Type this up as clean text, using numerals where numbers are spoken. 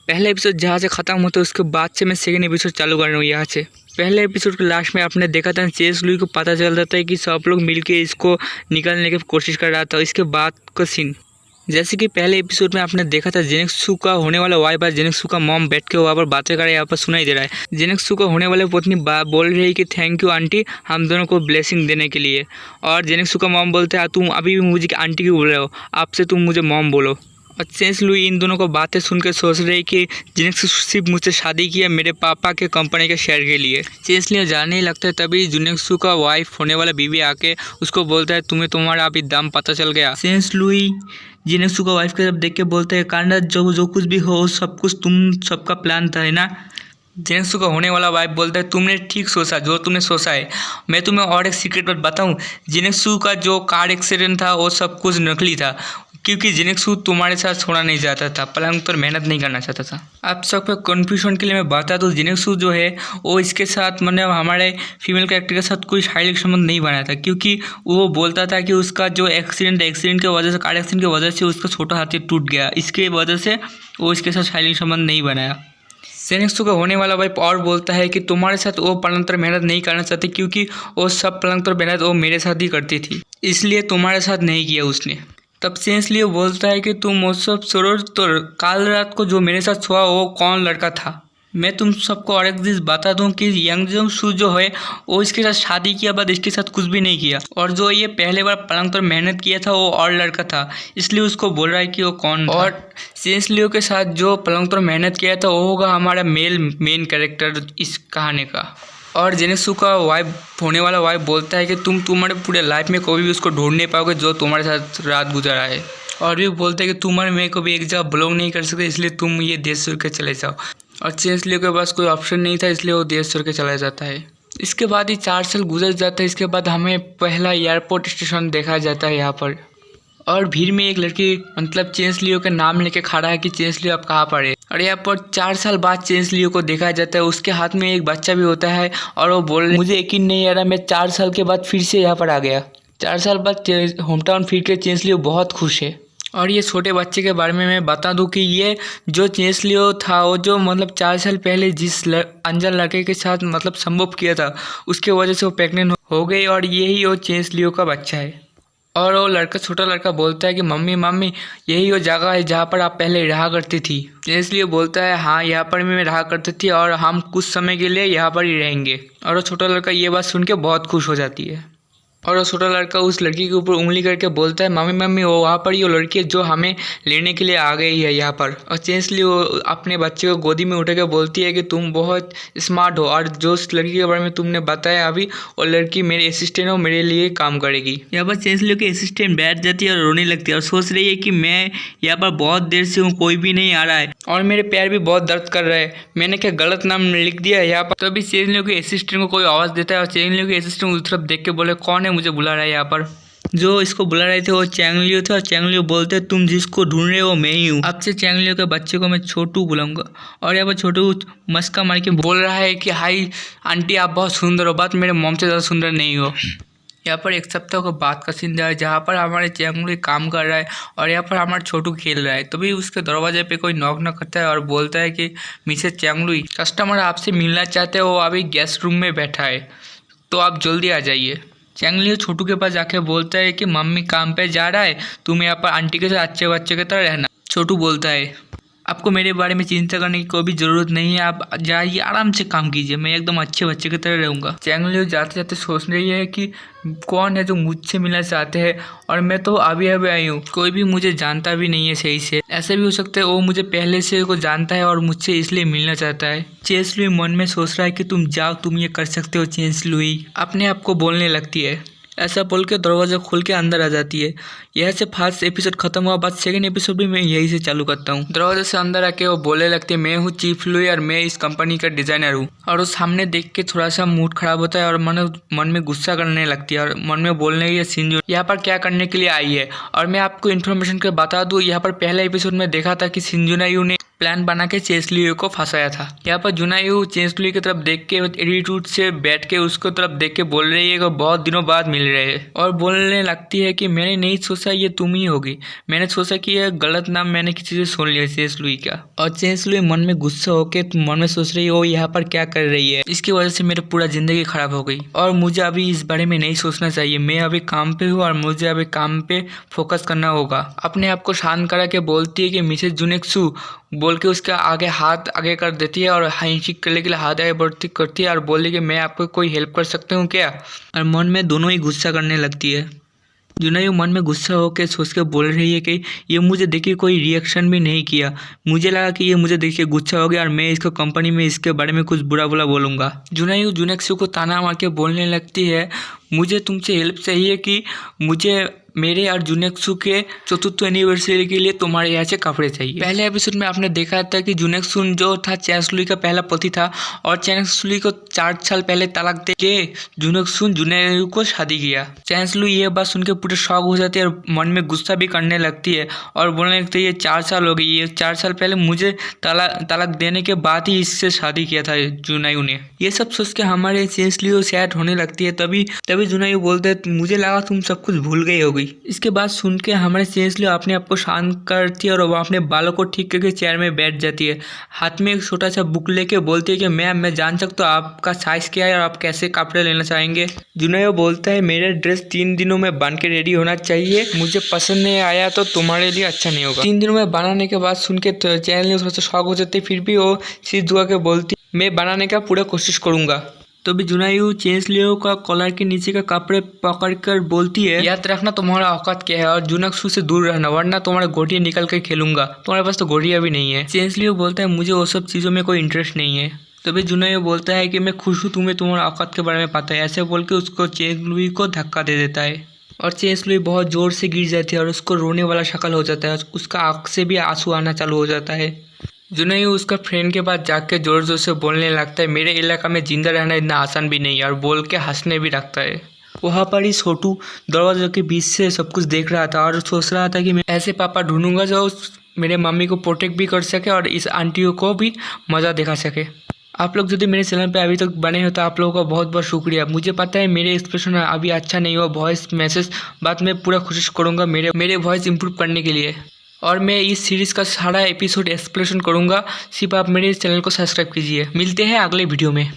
पहला एपिसोड जहाँ से ख़त्म होता है उसके बाद से मैं सेकेंड एपिसोड चालू कर रहा हूँ यहाँ से। पहले एपिसोड के लास्ट में आपने देखा था चेस लुई को पता चल रहा था कि सब लोग मिलके इसको निकालने की कोशिश कर रहा था। इसके बाद का सीन जैसे कि पहले एपिसोड में आपने देखा था जेनेक्सु का होने वाला वाइफ और जेनेक्सु का मॉम बैठ के वहाँ पर बातें कर रहे हैं। यहाँ पर सुनाई दे रहा है जेनेक्सु का होने वाले पत्नी बोल रही है कि थैंक यू आंटी हम दोनों को ब्लेसिंग देने के लिए। और जेनेक्सु का मॉम बोलते हैं तुम अभी भी मुझे आंटी क्यों बोल रहे हो, आपसे तुम मुझे मॉम बोलो। और चेस लुई इन दोनों को बातें सुन के सोच रहे कि जेनेक्सु सिर्फ मुझसे शादी किया मेरे पापा के कंपनी के शेयर के लिए। चेस लुई जाने ही लगता है तभी जेनेक्सु का वाइफ होने वाला बीवी आके उसको बोलता है तुम्हें तुम्हारा अभी दम पता चल गया। चेस लुई जेनेक्सु का वाइफ के जब देख के बोलते हैं कांडा जो कुछ भी हो सब कुछ तुम सबका प्लान था है ना। जेनेक्सु का होने वाला वाइफ बोलता है तुमने ठीक सोचा जो तुमने सोचा है। मैं तुम्हें और एक सीक्रेट बात बताऊं, जेनेक्सु का जो कार एक्सीडेंट था वो सब कुछ नकली था क्योंकि जेनेक्सु तुम्हारे साथ छोड़ा नहीं चाहता था, पलंग पर मेहनत नहीं करना चाहता था। आप सबके कन्फ्यूजन के लिए मैं बता दूँ जेनेक्सु जो है वो इसके साथ मतलब हमारे फीमेल कैरेक्टर के साथ कोई शारीरिक संबंध नहीं बनाया था क्योंकि वो बोलता था कि उसका जो एक्सीडेंट की वजह से कार एक्सीडेंट की वजह से उसका छोटा हाथी टूट गया, इसके वजह से वो इसके साथ शारीरिक संबंध नहीं बनाया। जेनेक्सु का होने वाला वाइफ और बोलता है कि तुम्हारे साथ वो पलंग पर मेहनत नहीं करना चाहती क्योंकि वो सब पलंग पर मेहनत वो मेरे साथ ही करती थी इसलिए तुम्हारे साथ नहीं किया उसने। तब सेंस लिए बोलता है कि तुम वो सब छोड़ो, तो कल रात को जो मेरे साथ हुआ वो कौन लड़का था। मैं तुम सबको और एक चीज़ बता दूं कि यंग जंग जो है वो इसके साथ शादी किया बाद इसके साथ कुछ भी नहीं किया और जो ये पहले बार पलंग पर मेहनत किया था वो और लड़का था, इसलिए उसको बोल रहा है कि वो कौन था। और सेंस लियो के साथ जो पलंग पर मेहनत किया था वो होगा हमारा मेन कैरेक्टर इस कहानी का। और जेनेक्सु का वाइफ होने वाला वाइफ बोलता है कि तुम्हारे पूरे लाइफ में कभी भी उसको ढूंढ नहीं पाओगे जो तुम्हारे साथ रात गुजरा है। और भी बोलते हैं कि तुम्हारे में कभी एक जगह बिलोंग नहीं कर सकते इसलिए तुम ये देश छोड़ के चले जाओ। और चेंस लियो के पास कोई ऑप्शन नहीं था इसलिए वो देश छोड़ के चला जाता है। इसके बाद ही 4 साल गुजर जाता है। इसके बाद हमें पहला एयरपोर्ट स्टेशन देखा जाता है यहाँ पर और भीड़ में एक लड़की मतलब चेंस लियो का नाम लेके खड़ा है कि चेंस लियो आप कहाँ पर है। और यहाँ पर 4 साल बाद चेंस लियो को देखा जाता है, उसके हाथ में एक बच्चा भी होता है और वो बोल रहे मुझे यकीन नहीं आ रहा मैं 4 साल के बाद फिर से यहाँ पर आ गया। 4 साल बाद होम टाउन फिर के चेंस लियो बहुत खुश है। और ये छोटे बच्चे के बारे में मैं बता दूं कि ये जो चेंस लियो था वो जो मतलब 4 साल पहले जिस अनजान लड़के के साथ मतलब संभव किया था उसके वजह से वो प्रेग्नेंट हो गई और यही वो चेंस लियो का बच्चा है। और वो लड़का छोटा लड़का बोलता है कि मम्मी यही वो जगह है जहाँ पर आप पहले रहा करती थी। इसलिए बोलता है हाँ यहाँ पर भी मैं रहा करती थी और हम कुछ समय के लिए यहाँ पर ही रहेंगे। और वो छोटा लड़का ये बात सुन के बहुत खुश हो जाती है और वो छोटा लड़का उस लड़की के ऊपर उंगली करके बोलता है मम्मी वो वहाँ पर ही वो लड़की है जो हमें लेने के लिए आ गई है यहाँ पर। और चेंसली वो अपने बच्चे को गोदी में उठा के बोलती है कि तुम बहुत स्मार्ट हो और जो उस लड़की के बारे में तुमने बताया अभी वो लड़की मेरे असिस्टेंट हो, मेरे लिए काम करेगी। यहाँ पर चेंसली की असिस्टेंट बैठ जाती है और रोने लगती है और सोच रही है कि मैं यहाँ पर बहुत देर से हूँ, कोई भी नहीं आ रहा है और मेरे पैर भी बहुत दर्द कर रहा है, मैंने क्या गलत नाम लिख दिया है यहाँ पर। तभी चेंसली की असिस्टेंट को कोई आवाज़ देता है और चेंसली की असिस्टेंट उस तरफ देख के बोले कौन है मुझे बुला रहा है यहाँ पर। जो इसको बुला रहे थे वो चैंगलियो थे और चैंगलियो बोलते तुम जिसको ढूंढ रहे हो मैं ही हूँ, अब से चैंगलियो के बच्चे को मैं छोटू बुलाऊंगा। और यहाँ पर छोटू मस्का मार के बोल रहा है कि हाई आंटी आप बहुत सुंदर हो, बात मेरे मॉम से ज़्यादा सुंदर नहीं हो। यहाँ पर एक सप्ताह को बात का सीन है जहाँ पर हमारे चैंगलियो काम कर रहा है और यहाँ पर हमारा छोटू खेल रहा है। तभी उसके दरवाजे पे कोई नॉक न करता है और बोलता है कि मिसेस चैंगलियो कस्टमर आपसे मिलना चाहते हो, वो अभी गेस्ट रूम में बैठा है तो आप जल्दी आ जाइए। चैंगलियो छोटू के पास जाके बोलता है कि मम्मी काम पे जा रहा है, तुम यहाँ पर आंटी के साथ अच्छे बच्चे की तरह रहना। छोटू बोलता है आपको मेरे बारे में चिंता करने की कोई भी ज़रूरत नहीं है, आप जाइए आराम से काम कीजिए, मैं एकदम अच्छे बच्चे की तरह रहूँगा। चैंगलियो जाते जाते सोच रही है कि कौन है जो मुझसे मिलना चाहते हैं और मैं तो अभी आई हूँ, कोई भी मुझे जानता भी नहीं है सही से। ऐसे भी हो सकता है वो मुझे पहले से को जानता है और मुझसे इसलिए मिलना चाहता है। चेंस लुई मन में सोच रहा है कि तुम जाओ, तुम ये कर सकते हो। चेंस लुई अपने आप को बोलने लगती है। ऐसा बोल के दरवाज़ा खोल के अंदर आ जाती है। यह से फर्स्ट एपिसोड खत्म हुआ बाद सेकंड एपिसोड भी मैं यही से चालू करता हूँ। दरवाजे से अंदर आके वो बोलने लगती है मैं हूँ चीफ लुई और मैं इस कंपनी का डिज़ाइनर हूँ। और वो सामने देख के थोड़ा सा मूड खराब होता है और मन में गुस्सा करने लगती है और मन में बोलने लगी शिंजो यहाँ पर क्या करने के लिए आई है। और मैं आपको इन्फॉर्मेशन के बता दूँ यहाँ पर पहले एपिसोड में देखा था कि शिंजुना यू ने प्लान बना के चेंसलुई को फंसाया था। यहाँ पर जुनायू चेंसलुई की तरफ देख के एटीट्यूड से बैठ के उसको तरफ देख के बोल रही है कि बहुत दिनों बाद मिल रहे हैं, और बोलने लगती है कि मैंने नहीं सोचा ये तुम ही होगी, मैंने सोचा कि यह गलत नाम मैंने किसी से सुन लिया चेंसलुई का। और चेंसलुई मन में गुस्सा होके मन में सोच रही है वो यहाँ पर क्या कर रही है, इसकी वजह से मेरी पूरा जिंदगी खराब हो गई और मुझे अभी इस बारे में नहीं सोचना चाहिए। मैं अभी काम पे हूँ और मुझे अभी काम पे फोकस करना होगा। अपने आप को शांत करा के बोलती है कि मिसेस जुनेक्सु बोल के उसके आगे हाथ आगे कर देती है और हैंडशेक करने के लिए हाथ आगे बढ़ती करती है और बोली कि मैं आपको कोई हेल्प कर सकती हूँ क्या। और मन में दोनों ही गुस्सा करने लगती है। जुनायू मन में गुस्सा होकर सोच के बोल रही है कि ये मुझे देखिए कोई रिएक्शन भी नहीं किया, मुझे लगा कि ये मुझे देखिए गुस्सा हो गया और मैं इसको कंपनी में इसके बारे में कुछ बुरा बुरा बोलूँगा। जुनायू जुनेक्सु को ताना मार के बोलने लगती है, मुझे तुमसे हेल्प चाहिए कि मुझे मेरे और जुनेक्सु के चतुर्थ एनिवर्सरी के लिए तुम्हारे यहाँ से कपड़े चाहिए। पहले एपिसोड में आपने देखा था कि जुनेक्सुन जो था चेंसलुई का पहला पति था और चेंसलुई को 4 साल पहले तलाक दे के जुनेक्सुन जुनायू को शादी किया। चेंसलुई ये बात सुन के पूरे शॉक हो जाती है और मन में गुस्सा भी करने लगती है और बोलने लगती है ये 4 साल हो गई, ये 4 साल पहले मुझे तलाक देने के बाद ही इससे शादी किया था जुनायू ने। ये सब सोच के हमारे चेंसलुई सैड होने लगती है। तभी जुनायू बोलते हैं मुझे लगा तुम सब कुछ भूल गई होगी। इसके बाद सुन के हमारे चेंसलुई अपने आप को शांत करती है और वो अपने बालों को ठीक करके चेयर में बैठ जाती है। हाथ में एक छोटा सा बुक लेके बोलती है कि मैं जान सकता हूँ आपका साइज क्या है और आप कैसे कपड़े लेना चाहेंगे। जुनायू बोलता है मेरा ड्रेस 3 दिनों में बन के रेडी होना चाहिए, मुझे पसंद नहीं आया तो तुम्हारे लिए अच्छा नहीं होगा। 3 दिनों में बनाने के बाद सुन के चेंसलुई थोड़ा सा शॉक हो जाती है, फिर भी वो सिर झुका के बोलती मैं बनाने का पूरा कोशिश करूंगा। तो भी जुनायू चेंसलुई का कॉलर के नीचे का कपड़े पकड़कर बोलती है याद रखना तुम्हारा औकात क्या है और जुनेक्सु से दूर रहना वरना तुम्हारा गोटियां निकल कर खेलूंगा, तुम्हारे पास तो गोटियां भी नहीं है। चेंसलुई बोलता है मुझे वो सब चीज़ों में कोई इंटरेस्ट नहीं है। तभी जुनायू बोलता है कि मैं खुश हूँ तुम्हें तुम्हारा औकात के बारे में पता है। ऐसे बोल के उसको चेंसलुई को धक्का दे देता है और चेंसलुई बहुत जोर से गिर जाती है और उसको रोने वाला शक्ल हो जाता है, उसका आँख से भी आंसू आना चालू हो जाता है। जुनायू उसका फ्रेंड के पास जाके जोर जोर से बोलने लगता है मेरे इलाका में जिंदा रहना इतना आसान भी नहीं है और बोल के हंसने भी लगता है। वहाँ पर ही छोटू दरवाजे के बीच से सब कुछ देख रहा था और सोच रहा था कि मैं ऐसे पापा ढूंढूंगा जो मेरे मम्मी को प्रोटेक्ट भी कर सके और इस आंटियों को भी मज़ा दिखा सके। आप लोग यदि मेरे चैनल पे अभी तक बने हो तो आप लोगों का बहुत बहुत शुक्रिया। मुझे पता है मेरे एक्सप्रेशन अभी अच्छा नहीं हुआ वॉइस मैसेज, बात मैं पूरा कोशिश करूँगा मेरे वॉइस इंप्रूव करने के लिए और मैं इस सीरीज़ का सारा एपिसोड एक्सप्लेनेशन करूँगा। सिर्फ आप मेरे चैनल को सब्सक्राइब कीजिए। मिलते हैं अगले वीडियो में।